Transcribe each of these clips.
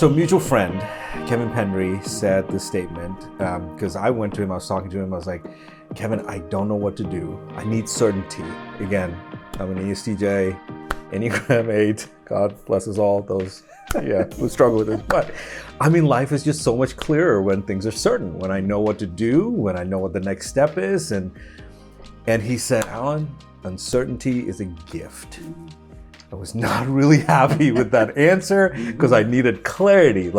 So mutual friend, Kevin Penry, said this statement, because I went to him, I was talking to him, I was like, Kevin, I don't know what to do. I need certainty. Again, I'm an ESTJ, Enneagram 8, God bless us all, those, who struggle with it. But I mean, life is just so much clearer when things are certain, when I know what to do, when I know what the next step is. And he said, Alan, uncertainty is a gift. I was not really happy with that answer because I needed clarity.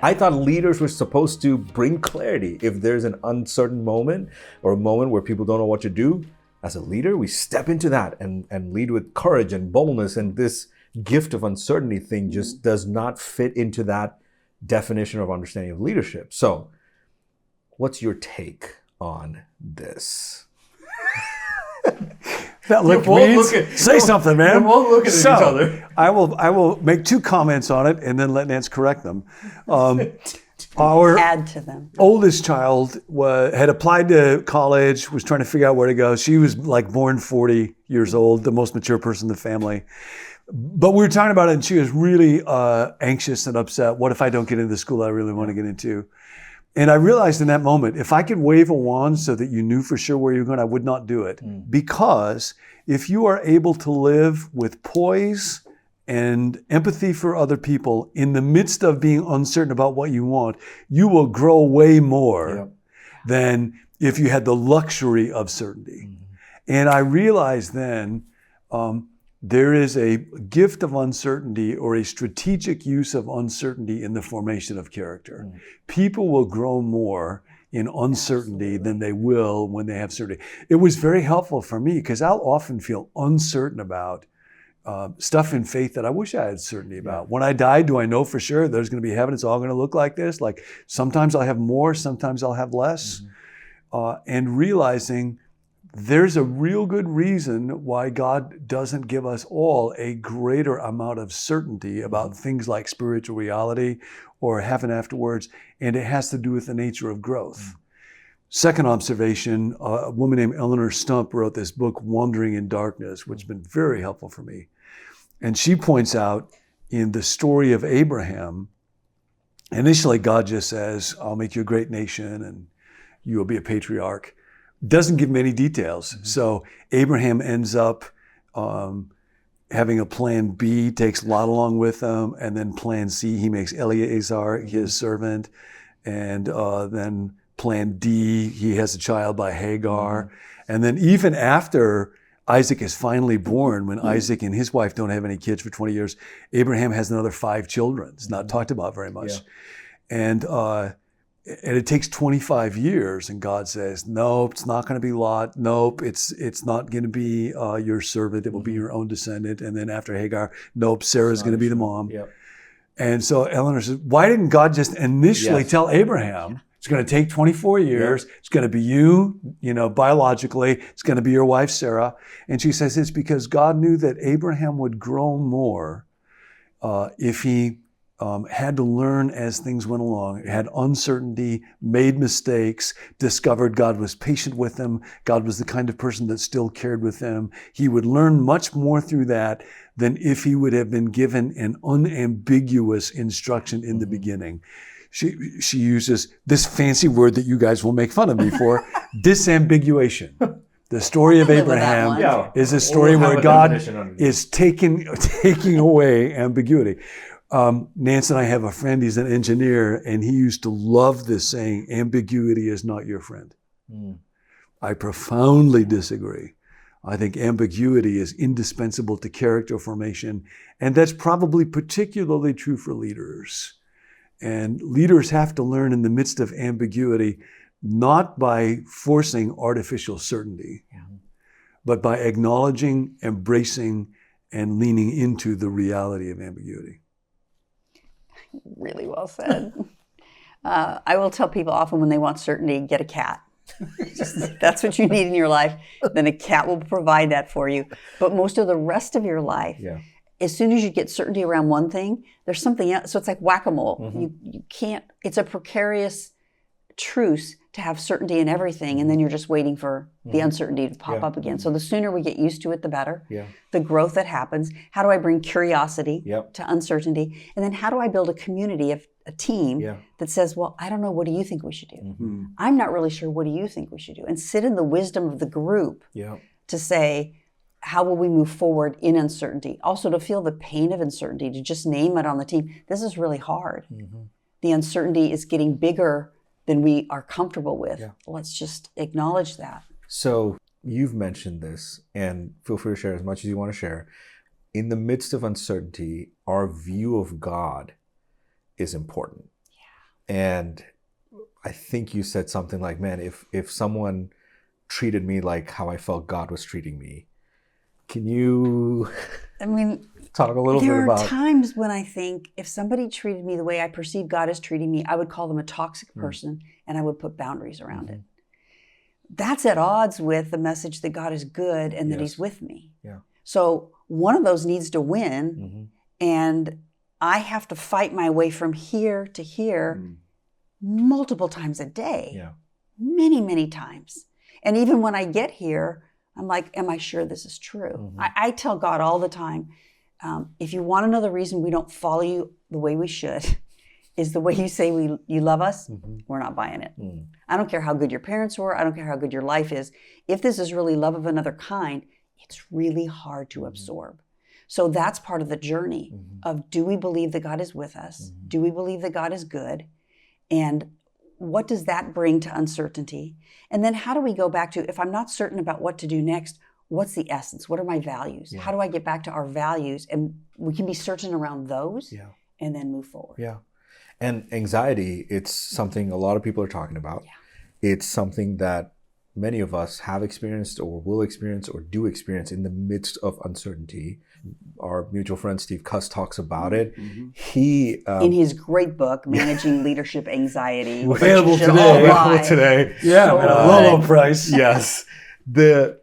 I thought leaders were supposed to bring clarity. If there's an uncertain moment or a moment where people don't know what to do, as a leader, we step into that and lead with courage and boldness. And this gift of uncertainty thing just does not fit into that definition of understanding of leadership. So what's your take on this? That look means say something, man. We won't look at each other. I will make two comments on it and then let Nance correct them. Add to them. Oldest child had applied to college, was trying to figure out where to go. She was like born 40 years old, the most mature person in the family. But we were talking about it, and she was really anxious and upset. What if I don't get into the school I really want to get into? And I realized in that moment, if I could wave a wand so that you knew for sure where you're going, I would not do it. Because if you are able to live with poise and empathy for other people in the midst of being uncertain about what you want, you will grow way more than if you had the luxury of certainty. And I realized then, there is a gift of uncertainty or a strategic use of uncertainty in the formation of character. People will grow more in uncertainty than they will when they have certainty. It was very helpful for me because I'll often feel uncertain about stuff in faith that I wish I had certainty about. When I die, do I know for sure there's going to be heaven? It's all going to look like this? Like sometimes I'll have more, sometimes I'll have less. And realizing there's a real good reason why God doesn't give us all a greater amount of certainty about things like spiritual reality or heaven afterwards, and it has to do with the nature of growth. Second observation, a woman named Eleanor Stump wrote this book, Wandering in Darkness, which has been very helpful for me. And she points out in the story of Abraham, initially God just says, I'll make you a great nation and you will be a patriarch. Doesn't give many details. So Abraham ends up having a plan B, takes Lot along with him, and then plan C, he makes Eleazar his servant, and then plan D, he has a child by Hagar. And then even after Isaac is finally born, when Isaac and his wife don't have any kids for 20 years, Abraham has another 5 children. It's not talked about very much. And it takes 25 years, and God says, nope, it's not going to be Lot. Nope, it's not going to be your servant. It will be your own descendant. And then after Hagar, nope, Sarah's going to be the mom. And so Eleanor says, why didn't God just initially tell Abraham, it's going to take 24 years. It's going to be you, biologically. It's going to be your wife, Sarah. And she says it's because God knew that Abraham would grow more if he had to learn as things went along, had uncertainty, made mistakes, discovered God was patient with him. God was the kind of person that still cared with him. He would learn much more through that than if he would have been given an unambiguous instruction in the beginning. She uses this fancy word that you guys will make fun of me for, disambiguation. The story of Abraham is a story where God is taking away ambiguity. Nance and I have a friend, he's an engineer, and he used to love this saying, ambiguity is not your friend. I profoundly disagree. I think ambiguity is indispensable to character formation, and that's probably particularly true for leaders. And leaders have to learn in the midst of ambiguity, not by forcing artificial certainty, but by acknowledging, embracing, and leaning into the reality of ambiguity. Really well said. I will tell people often when they want certainty, get a cat. That's what you need in your life. Then a cat will provide that for you. But most of the rest of your life, as soon as you get certainty around one thing, there's something else. So it's like whack-a-mole. You can't, it's a precarious truce to have certainty in everything, and then you're just waiting for the uncertainty to pop up again. So the sooner we get used to it, the better. Yeah. The growth that happens. How do I bring curiosity Yep. to uncertainty? And then how do I build a community, a team that says, well, I don't know, what do you think we should do? I'm not really sure, what do you think we should do? And sit in the wisdom of the group to say, how will we move forward in uncertainty? Also to feel the pain of uncertainty, to just name it on the team. This is really hard. The uncertainty is getting bigger than we are comfortable with. Yeah. Let's just acknowledge that. So you've mentioned this, and feel free to share as much as you want to share. In the midst of uncertainty, our view of God is important. Yeah. And I think you said something like, man, if someone treated me like how I felt God was treating me, can you talk a little bit about... There are times when I think if somebody treated me the way I perceive God is treating me, I would call them a toxic person and I would put boundaries around it. That's at odds with the message that God is good and that He's with me. Yeah. So one of those needs to win, and I have to fight my way from here to here multiple times a day. Yeah. Many, many times. And even when I get here, I'm like, am I sure this is true? I tell God all the time, if you want to know the reason we don't follow you the way we should, is the way you say you love us, we're not buying it. I don't care how good your parents were. I don't care how good your life is. If this is really love of another kind, it's really hard to absorb. So that's part of the journey of, do we believe that God is with us? Do we believe that God is good? And what does that bring to uncertainty? And then how do we go back to, if I'm not certain about what to do next, what's the essence? What are my values? How do I get back to our values? And we can be certain around those and then move forward. Yeah. And anxiety, it's something a lot of people are talking about. Yeah. It's something that many of us have experienced or will experience or do experience in the midst of uncertainty. Our mutual friend Steve Cuss talks about it. He in his great book, Managing Leadership Anxiety, available today. Yeah, so low price. Yes.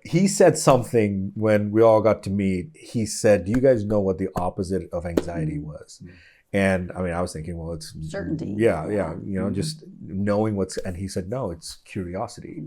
He said something when we all got to meet. He said, "Do you guys know what the opposite of anxiety was?" And I was thinking, well, it's certainty. Yeah. Just knowing and he said, no, it's curiosity.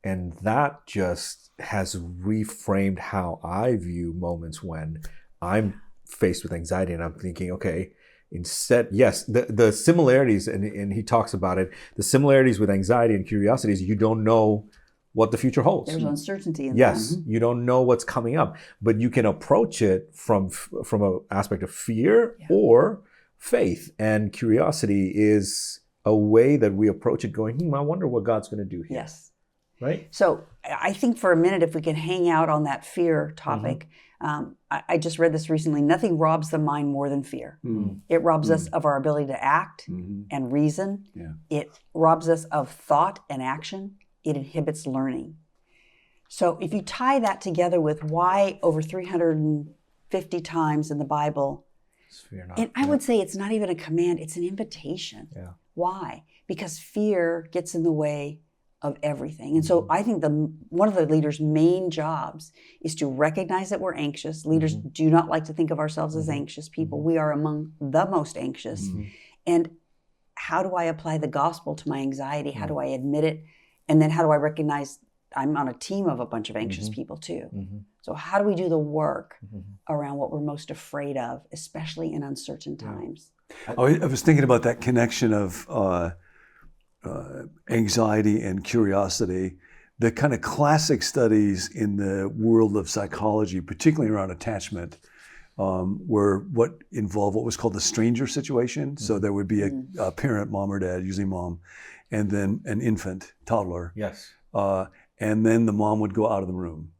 And that just has reframed how I view moments when I'm faced with anxiety and I'm thinking, okay, instead, yes, the similarities, and he talks about it, the similarities with anxiety and curiosity is you don't know what the future holds. There's uncertainty in Yes, that. you don't know what's coming up, but you can approach it from an aspect of fear or faith. And curiosity is a way that we approach it going, I wonder what God's going to do here. Yes. Right? So I think for a minute, if we can hang out on that fear topic, I just read this recently. Nothing robs the mind more than fear. It robs us of our ability to act and reason. Yeah. It robs us of thought and action. It inhibits learning. So if you tie that together with why over 350 times in the Bible, Fear not. and I would say it's not even a command, it's an invitation. Yeah. Why? Because fear gets in the way of everything. And so I think one of the leaders' main jobs is to recognize that we're anxious. Leaders do not like to think of ourselves as anxious people. We are among the most anxious. And how do I apply the gospel to my anxiety? How do I admit it? And then how do I recognize I'm on a team of a bunch of anxious people too? So how do we do the work around what we're most afraid of, especially in uncertain times? I was thinking about that connection of anxiety and curiosity. The kind of classic studies in the world of psychology, particularly around attachment, were what involved what was called the stranger situation. So there would be a parent, mom or dad, usually mom, and then an infant, toddler. Yes. And then the mom would go out of the room.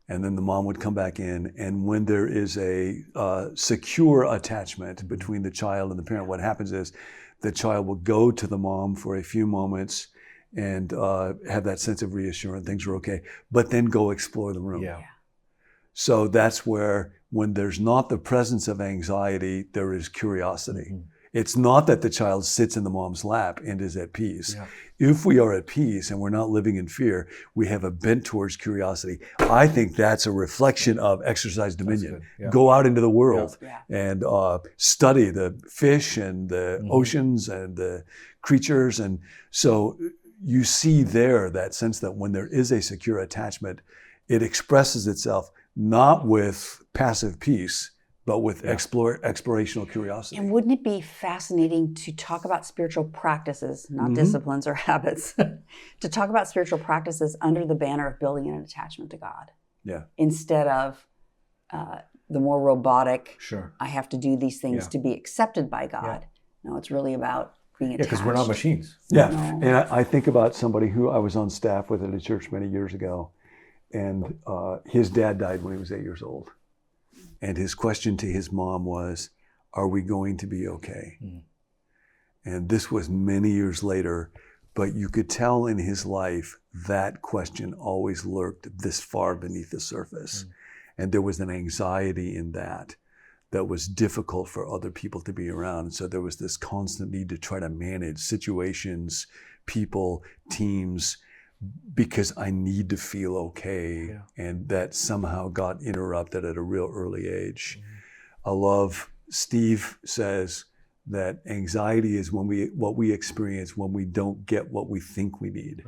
And then the mom would come back in. And when there is a secure attachment between the child and the parent, what happens is the child will go to the mom for a few moments and have that sense of reassurance, things are okay, but then go explore the room. Yeah. So that's where, when there's not the presence of anxiety, there is curiosity. It's not that the child sits in the mom's lap and is at peace. Yeah. If we are at peace and we're not living in fear, we have a bent towards curiosity. I think that's a reflection of exercise dominion. good. Yeah. Go out into the world Yeah. and study the fish and the oceans and the creatures. And so you see there that sense that when there is a secure attachment, it expresses itself not with passive peace, but with explorational curiosity. And wouldn't it be fascinating to talk about spiritual practices, not disciplines or habits, to talk about spiritual practices under the banner of building an attachment to God? Yeah. Instead of the more robotic, Sure. I have to do these things to be accepted by God. No, it's really about being attached. Because we're not machines. Yeah, No. and I think about somebody who I was on staff with at a church many years ago, and his dad died when he was 8 years old. And his question to his mom was, are we going to be okay? And this was many years later, but you could tell in his life that question always lurked this far beneath the surface. And there was an anxiety in that was difficult for other people to be around. And so there was this constant need to try to manage situations, people, teams, because I need to feel okay. Yeah. And that somehow got interrupted at a real early age. I love, Steve says that anxiety is what we experience when we don't get what we think we need.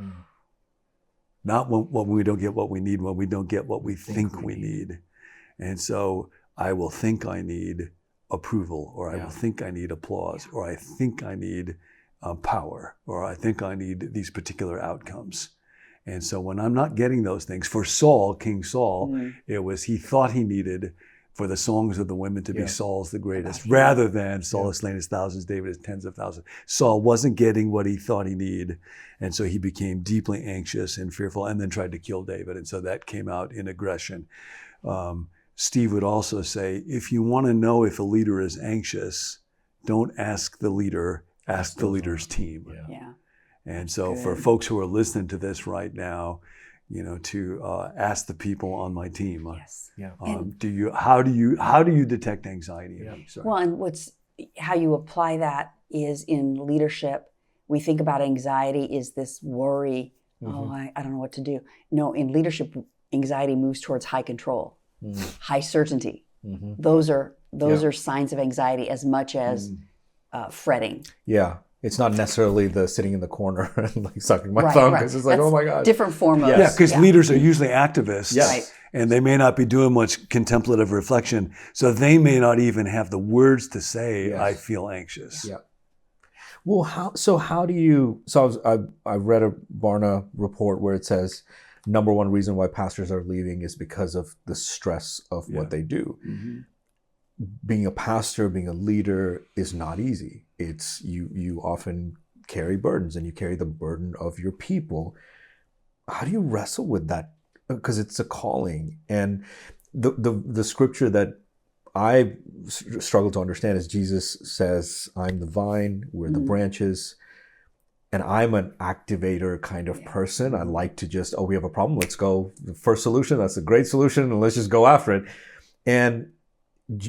Not when we don't get what we need, when we don't get what we think we need. And so I will think I need approval, or I will think I need applause, or I think I need power, or I think I need these particular outcomes. And so when I'm not getting those things, for Saul, King Saul, it was he thought he needed for the songs of the women to be Saul's the greatest, rather than Saul has slain his thousands, David his tens of thousands. Saul wasn't getting what he thought he needed. And so he became deeply anxious and fearful and then tried to kill David. And so that came out in aggression. Steve would also say, if you want to know if a leader is anxious, don't ask the leader, ask the leader's team. Yeah. And so for folks who are listening to this right now, to ask the people on my team, how do you detect anxiety? Well, and how you apply that is in leadership. We think about anxiety is this worry. I don't know what to do. No, in leadership, anxiety moves towards high control, high certainty. Those are signs of anxiety as much as fretting. Yeah. It's not necessarily the sitting in the corner and like sucking my thumb because it's like, That's oh my God. different form of Yeah, because leaders are usually activists. Yes. Right. And they may not be doing much contemplative reflection. So they may not even have the words to say, I feel anxious. Yeah. Well, how do you, I read a Barna report where it says, number one reason why pastors are leaving is because of the stress of what they do. Being a pastor, being a leader is not easy. It's you often carry burdens and you carry the burden of your people. How do you wrestle with that? Because it's a calling. And the scripture that I struggle to understand is Jesus says, I'm the vine, we're the branches. And I'm an activator kind of person. I like to just, we have a problem, let's go. The first solution, that's a great solution, and let's just go after it.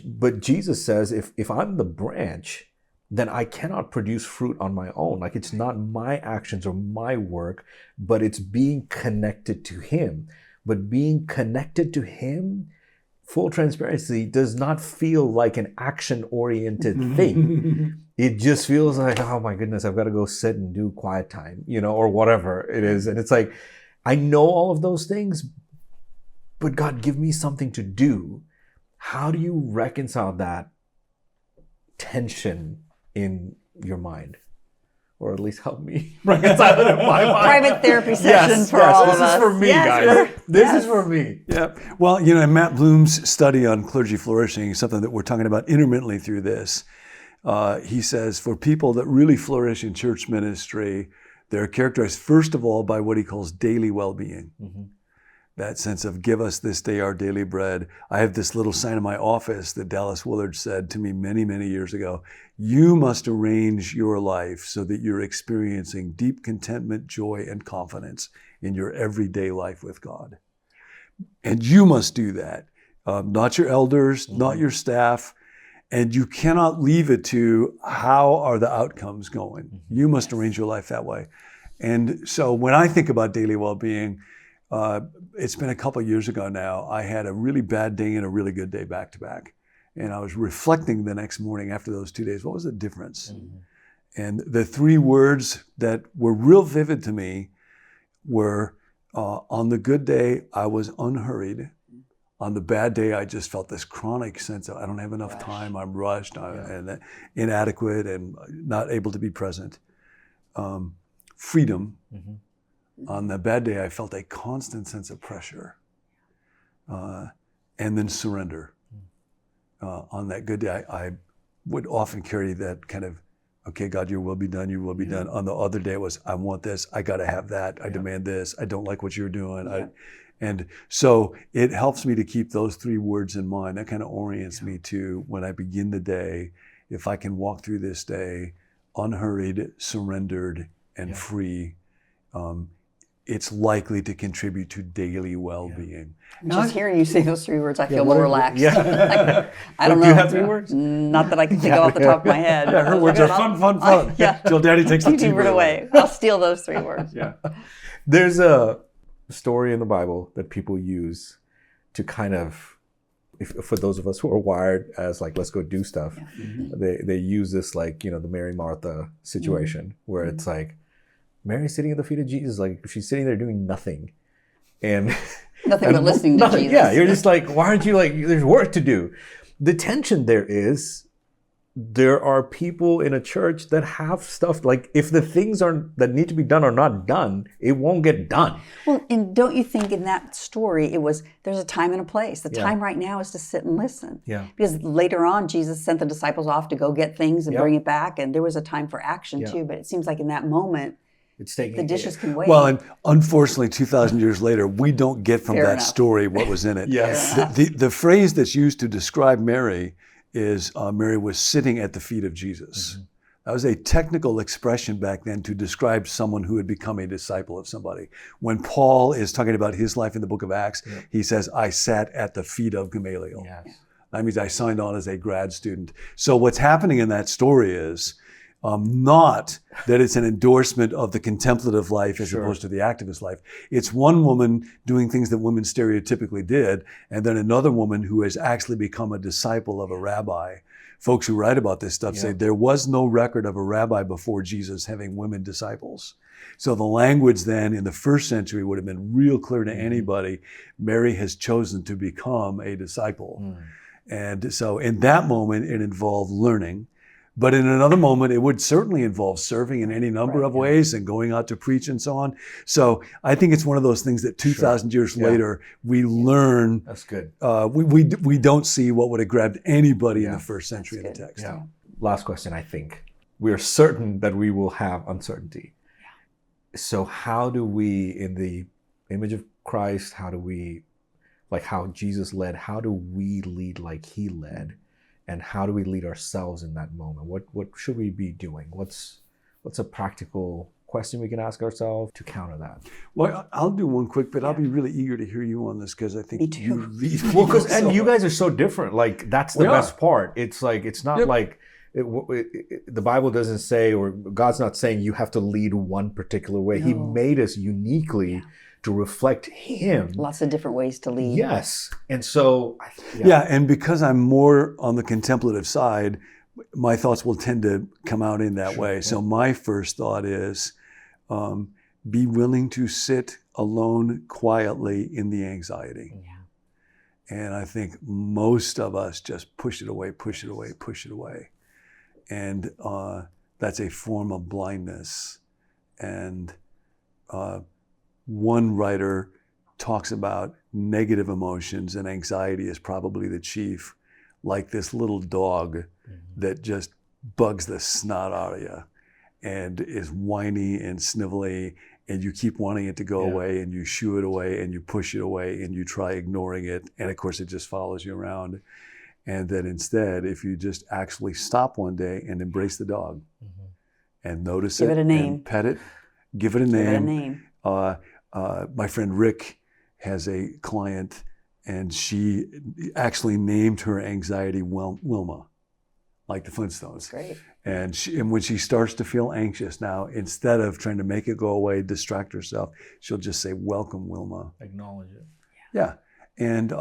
But Jesus says, if I'm the branch, then I cannot produce fruit on my own. Like it's not my actions or my work, but it's being connected to Him. But being connected to Him, full transparency, does not feel like an action-oriented thing. It just feels like, oh my goodness, I've got to go sit and do quiet time, or whatever it is. And it's like, I know all of those things, but God, give me something to do. How do you reconcile that tension in your mind? Or at least help me reconcile it in my mind. Private therapy session for all of us. This is for me, guys. This is for me. Yeah. Well, in Matt Bloom's study on clergy flourishing, something that we're talking about intermittently through this, he says for people that really flourish in church ministry, they're characterized first of all by what he calls daily well-being. That sense of give us this day our daily bread. I have this little sign in my office that Dallas Willard said to me many, many years ago. You must arrange your life so that you're experiencing deep contentment, joy, and confidence in your everyday life with God. And you must do that. Not your elders, not your staff. And you cannot leave it to how are the outcomes going. You must arrange your life that way. And so when I think about daily well-being, it's been a couple of years ago now, I had a really bad day and a really good day back to back. And I was reflecting the next morning after those 2 days, what was the difference? And the 3 words that were real vivid to me were, on the good day, I was unhurried. On the bad day, I just felt this chronic sense of I don't have enough time, I'm rushed, and inadequate and not able to be present. Freedom. On the bad day, I felt a constant sense of pressure. And then surrender. On that good day, I would often carry that kind of, okay, God, your will be done, your will be done. On the other day, it was, I want this, I got to have that, I demand this, I don't like what you're doing. And so it helps me to keep those 3 words in mind. That kind of orients me to when I begin the day, if I can walk through this day unhurried, surrendered, and free, it's likely to contribute to daily well-being. Just hearing you say those 3 words, I feel more relaxed. I don't know. Do you have 3 words? Not that I can think of off the top of my head. Her words are fun. Till Daddy takes the T-word away. I'll steal those 3 words. There's a story in the Bible that people use to kind of, for those of us who are wired as like, let's go do stuff, they use this like, the Mary Martha situation where it's like, Mary's sitting at the feet of Jesus, like she's sitting there doing nothing. And nothing but listening to Jesus. Yeah, you're just like, why aren't you like, there's work to do. The tension there are people in a church that have stuff like if the things that need to be done are not done, it won't get done. Well, and don't you think in that story there's a time and a place. The time right now is to sit and listen. Because later on Jesus sent the disciples off to go get things and bring it back, and there was a time for action too, but it seems like in that moment it's taking the dishes can wait. Well, and unfortunately 2,000 years later, we don't get from that story what was in it. The phrase that's used to describe Mary is Mary was sitting at the feet of Jesus. That was a technical expression back then to describe someone who had become a disciple of somebody. When Paul is talking about his life in the book of Acts, he says, I sat at the feet of Gamaliel. That means I signed on as a grad student. So what's happening in that story is not that it's an endorsement of the contemplative life as opposed to the activist life. It's one woman doing things that women stereotypically did, and then another woman who has actually become a disciple of a rabbi. Folks who write about this stuff say there was no record of a rabbi before Jesus having women disciples. So the language then in the first century would have been real clear to anybody. Mary has chosen to become a disciple. And so in that moment, it involved learning. But in another moment, it would certainly involve serving in any number of ways and going out to preach and so on. So I think it's one of those things that 2,000 years later, we learn. That's good. We don't see what would have grabbed anybody in the first century in the text. Last question, I think. We are certain that we will have uncertainty. So how do we, in the image of Christ, how Jesus led, how do we lead like he led? And how do we lead ourselves in that moment? What should we be doing? What's a practical question we can ask ourselves to counter that? Well, I'll do one quick, but I'll be really eager to hear you on this because I think you lead. And you guys are so different. Like that's the best part. It's like it's not like the Bible doesn't say, or God's not saying you have to lead one particular way. No. He made us uniquely to reflect him. Lots of different ways to lead. Yes. And so... and because I'm more on the contemplative side, my thoughts will tend to come out in that way. So my first thought is, be willing to sit alone quietly in the anxiety. And I think most of us just push it away. And that's a form of blindness. And one writer talks about negative emotions, and anxiety is probably the chief, like this little dog that just bugs the snot out of you and is whiny and snivelly, and you keep wanting it to go away, and you shoo it away, and you push it away, and you try ignoring it, and of course it just follows you around. And that instead, if you just actually stop one day and embrace the dog and notice give it a name, and pet it, give it a name. My friend Rick has a client, and she actually named her anxiety Wilma. like the Flintstones. Great. And when she starts to feel anxious now, instead of trying to make it go away, distract herself, she'll just say, "Welcome, Wilma." Acknowledge it. Yeah. And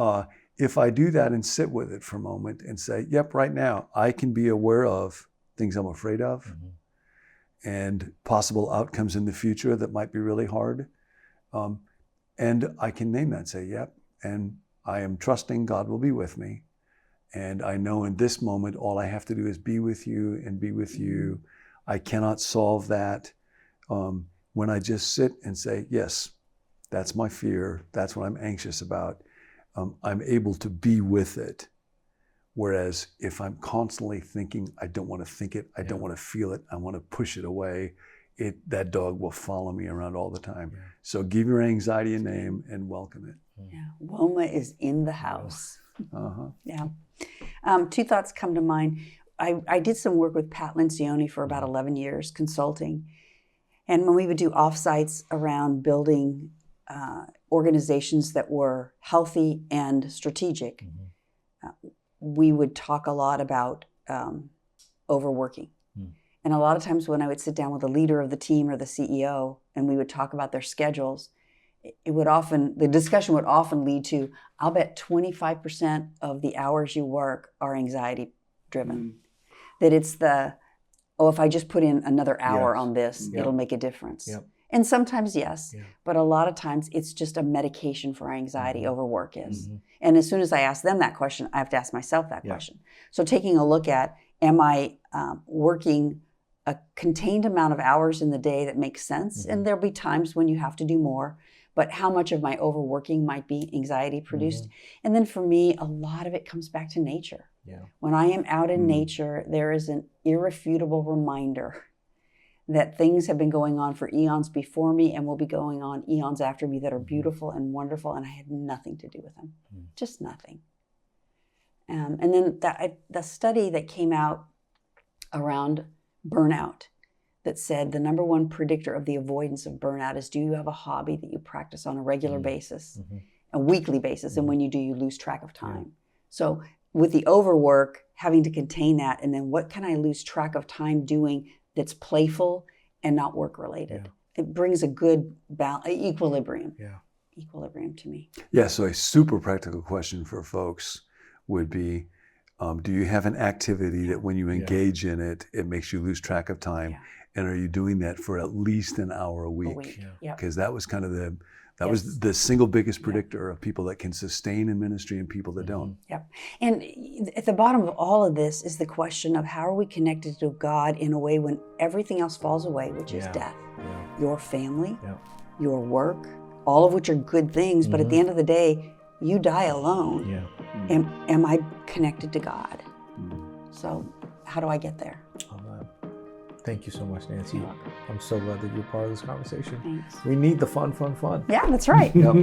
if I do that and sit with it for a moment and say, "Yep, right now I can be aware of things I'm afraid of and possible outcomes in the future that might be really hard," and I can name that and say, "Yep, and I am trusting God will be with me. And I know in this moment, all I have to do is be with you and be with you. I cannot solve that." When I just sit and say, "Yes, that's my fear. That's what I'm anxious about," I'm able to be with it. Whereas if I'm constantly thinking, I don't want to think it, I don't want to feel it, I want to push it away, that dog will follow me around all the time. Yeah. So give your anxiety a name and welcome it. Yeah. Wilma is in the house. Uh-huh. Yeah. Two thoughts come to mind. I did some work with Pat Lencioni for about 11 years, consulting. And when we would do offsites around building organizations that were healthy and strategic, we would talk a lot about overworking. And a lot of times when I would sit down with a leader of the team or the CEO and we would talk about their schedules, the discussion would often lead to, "I'll bet 25% of the hours you work are anxiety driven." That it's if I just put in another hour on this, it'll make a difference. Yep. And sometimes yes, but a lot of times it's just a medication for anxiety, overwork is. And as soon as I ask them that question, I have to ask myself that question. So taking a look at, am I working a contained amount of hours in the day that makes sense? And there'll be times when you have to do more, but how much of my overworking might be anxiety produced? And then for me, a lot of it comes back to nature. Yeah. When I am out in nature, there is an irrefutable reminder that things have been going on for eons before me and will be going on eons after me that are beautiful and wonderful, and I had nothing to do with them. Just nothing. And then the study that came out around burnout that said the number one predictor of the avoidance of burnout is, do you have a hobby that you practice on a regular basis, a weekly basis, and when you do, you lose track of time. So with the overwork, having to contain that, and then what can I lose track of time doing that's playful and not work related? It brings a good equilibrium. Equilibrium to me. Yeah, so a super practical question for folks would be, do you have an activity that when you engage in it, it makes you lose track of time? And are you doing that for at least an hour a week? Because that was kind of was the single biggest predictor of people that can sustain in ministry and people that don't. Yep. And at the bottom of all of this is the question of how are we connected to God in a way when everything else falls away, which is death. Your family, your work, all of which are good things, but at the end of the day, you die alone. Am I connected to God? So how do I get there? All right. Thank you so much, Nancy. I'm so glad that you're part of this conversation. Thanks. We need the fun. Yeah, that's right. Yep.